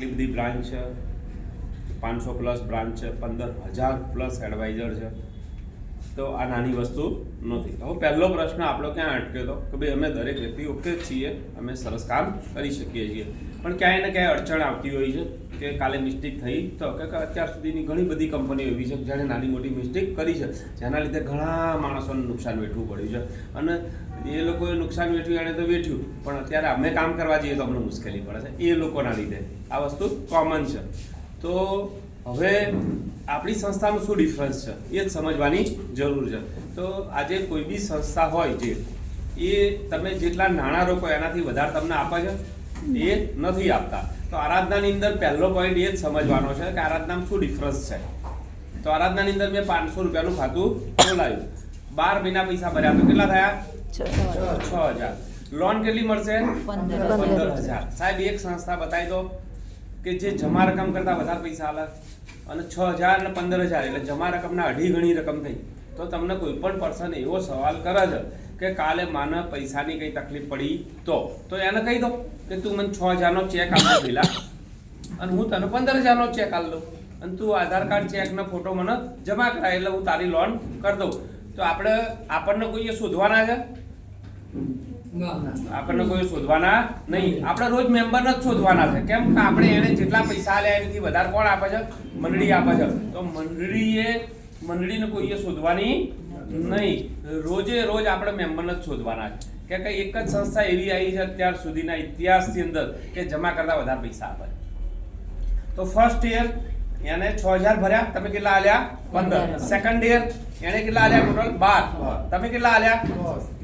આટલી બધી બ્રાન્ચ છે, 500 પ્લસ બ્રાન્ચ છે, 15,000 પ્લસ એડવાઇઝર છે, તો આ નાની વસ્તુ નથી. હવે પહેલો પ્રશ્ન આપણો ક્યાં અટક્યો હતો કે ભાઈ અમે દરેક વ્યક્તિ ઓકે છીએ, અમે સરસ કામ કરી શકીએ છીએ, પણ ક્યાંય ને ક્યાંય અડચણ આવતી હોય છે કે કાલે મિસ્ટેક થઈ તો કે અત્યાર સુધીની ઘણી બધી કંપનીઓ એવી છે જેણે નાની મોટી મિસ્ટેક કરી છે, જેના લીધે ઘણા માણસોને નુકસાન વેઠવું પડ્યું છે. અને એ લોકોએ નુકસાન વેઠ્યું એણે તો વેઠ્યું, પણ અત્યારે અમે કામ કરવા જઈએ તો અમને મુશ્કેલી પડે છે એ લોકોના લીધે. આ વસ્તુ કોમન છે. તો હવે આપણી સંસ્થામાં શું ડિફરન્સ છે એ જ સમજવાની જરૂર છે. તો આજે કોઈ બી સંસ્થા હોય જે એ તમે જેટલા નાણાં રોકો એનાથી વધારે તમને આપે છે એ નથી આપતા. તો આરાધનાની અંદર પહેલો પોઈન્ટ એ જ સમજવાનો છે કે આરાધનામાં શું ડિફરન્સ છે. તો આરાધનાની અંદર મેં 500 રૂપિયાનું ખાતું ખોલાવ્યું, 12 મહિના પૈસા ભર્યા તો કેટલા થયા? 6,000. લોન કેટલી મળશે? 15,000. સાહેબ એક સંસ્થા બતાવી દો કે જે જમા રકમ કરતા વધારે પૈસા આલે અને 6,000 અને 15,000 એટલે જમા રકમના 2.5 ગણી રકમ થઈ. તો તમને કોઈ પણ પર્સન એવો સવાલ કરે છે કે કાલે માને પૈસાની કઈ તકલીફ પડી તો એને કહી દો કે તું મને 6,000નો ચેક આપો પેલા અને હું તને 15,000નો ચેક આલ દઉં અને તું આધાર કાર્ડ ચેકનો ફોટો મને જમા કરાય એટલે હું તારી લોન કરી દઉં. તો આપણને કોઈએ શોધવાના છે? આપણને કોઈ શોધવાના નહીં. આપણે રોજ મેમ્બર જ શોધવાના છે. કેમ કે આપણે એને જેટલા પૈસા આલ્યા એનાથી વધારે કોણ આપે છે? મંડળી આપે છે. તો મંડળીને કોઈએ શોધવાની નહીં. રોજે રોજ આપણે મેમ્બરને જ શોધવાના છે કે એક જ સંસ્થા એવી આવી છે અત્યાર સુધીના ઇતિહાસની અંદર કે જમા કરતા વધારે પૈસા આપે. તો ફર્સ્ટ યર એને 6,000 ભર્યા, તમે કેટલા આલ્યા? 15. સેકન્ડ યર એને કેટલા આલ્યા? ટોટલ 12. તમે કેટલા આલ્યા?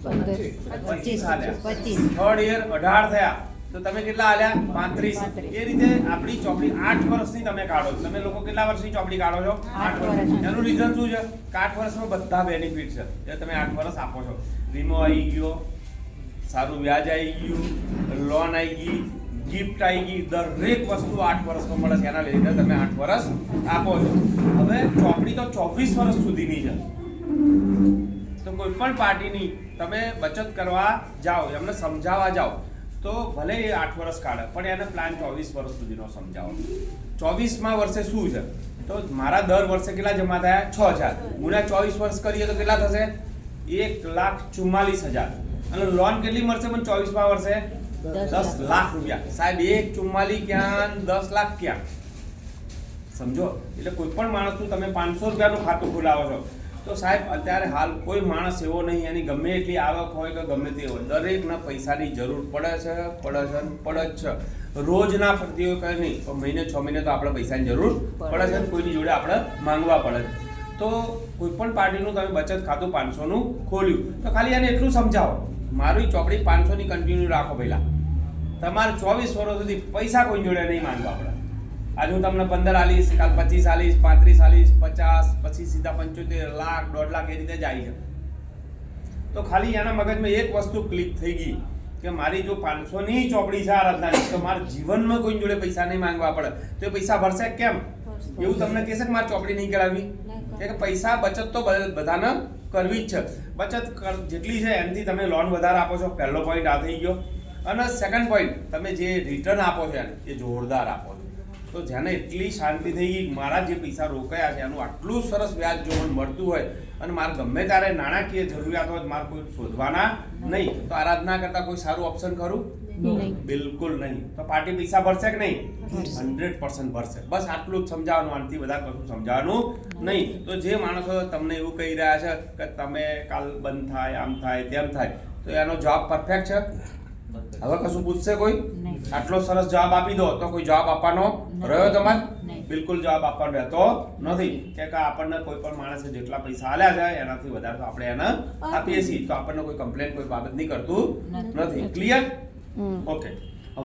25 આલ્યા. થર્ડ યર 18 થયા તો તમે કેટલા આલ્યા? 35. એ રીતે આપણી ચોપડી 8 વર્ષની તમે કાઢો. તમે લોકો કેટલા વર્ષની ચોપડી કાઢો છો? 8 વર્ષ. એનું રીઝન શું છે કે 8 વર્ષમાં બધા બેનિફિટ છે એટલે તમે 8 વર્ષ આપો છો. વીમો આવી ગયો, સારું વ્યાજ આવી ગયું, લોન આવી ગઈ, ગિફ્ટ આવી ગઈ, દરેક વસ્તુ 8 વર્ષમાં મળે છે. એના લીધે તમે 8 વર્ષ આપો છો. હવે ચોપડી તો 24 વર્ષ સુધીની છે. તો કોઈ પણ પાર્ટીની તમે બચત કરવા જાઓ, એમને સમજાવવા જાઓ તો ભલે એ 8 વર્ષ કાઢે પણ એને પ્લાન 24 વર્ષ સુધીનો સમજાવો. 24મા વર્ષે શું છે તો મારા દર વર્ષે કેટલા જમા થયા? 6,000 ગુણ્યા 24 વર્ષ કરીએ તો કેટલા થશે? 1,44,000. અને લોન કેટલી મળશે મને 24મા વર્ષે? 10 લાખ રૂપિયા. સાહેબ 1,44 ક્યાં 10 લાખ ક્યાં? સમજો. એટલે કોઈ પણ માણસનું તમે 500 રૂપિયાનું ખાતું ખોલાવો છો તો સાહેબ અત્યારે હાલ કોઈ માણસ એવો નહીં, એની ગમે એટલી આવક હોય કે ગમે તે હોય, દરેકના પૈસાની જરૂર પડે જ છે. રોજ ના ફરતી હોય કંઈ નહીં તો મહિને 6 મહિને તો આપણે પૈસાની જરૂર પડે છે. કોઈની જોડે આપણે માંગવા પડે છે. તો કોઈ પણ પાર્ટીનું તમે બચત ખાતું 500નું ખોલ્યું તો ખાલી એને એટલું સમજાવો, મારી ચોપડી 500ની કન્ટિન્યુ રાખો. પહેલા તમારે 24 વર્ષ સુધી પૈસા કોઈ જોડે નહીં માંગવા પડે. આજે હું તમને 15 આલીશ, કાલ 25 આલીશ, 35 આલીશ, 50, પછી સીધા 75 લાખ, 1.5 લાખ એ રીતે જાય છે. તો ખાલી એના મગજમાં એક વસ્તુ ક્લિક થઈ ગઈ કે મારી જો 500ની ચોપડી છે આરાધનાની તો મારા જીવનમાં કોઈ જોડે પૈસા નહીં માંગવા પડે. તો એ પૈસા ભરશે કેમ? એવું તમને કહેશે કે મારી ચોપડી નહીં કરાવી? કે પૈસા બચત તો બધાને કરવી જ છે. બચત જેટલી છે એનાથી તમે લોન વધારે આપો છો. પહેલો પોઈન્ટ આ થઈ ગયો. અને સેકન્ડ પોઈન્ટ, તમે જે રિટર્ન આપો છો એ જોરદાર આપો છો. તો જેને એટલી શાંતિ થઈ ગઈ મારા જે પૈસા રોકાયા છે એનું આટલું સરસ વ્યાજ જો મને મળતું હોય અને મારે ગમે ત્યારે નાણાકીય જરૂરિયાત હોય મારે કોઈ શોધવાના નહીં, તો આરાધના કરતા કોઈ સારું ઓપ્શન ખરું? બિલકુલ નહીં. તો પાર્ટી પૈસા ભરશે કે નહીં? 100% ભરશે. બસ આટલું જ સમજાવવાનું, આનાથી વધારે કશું સમજાવવાનું નહીં. તો જે માણસો તમને એવું કહી રહ્યા છે કે તમે કાલ બંધ થાય, આમ થાય, તેમ થાય, તો એનો જવાબ પરફેક્ટ છે? હવે કશું પૂછશે કોઈ? આટલો સરસ જવાબ આપી દો તો કોઈ જવાબ આપવાનો રહ્યો તમારે? બિલકુલ જવાબ આપવાનો રહેતો નથી. કે આપણને કોઈ પણ માણસે જેટલા પૈસા આલ્યા છે એનાથી વધારે તો આપણે એને આપીએ છીએ તો આપણને કોઈ કમ્પ્લેન કોઈ બાબત નહીં કરતું નથી. ક્લિયર? ઓકે.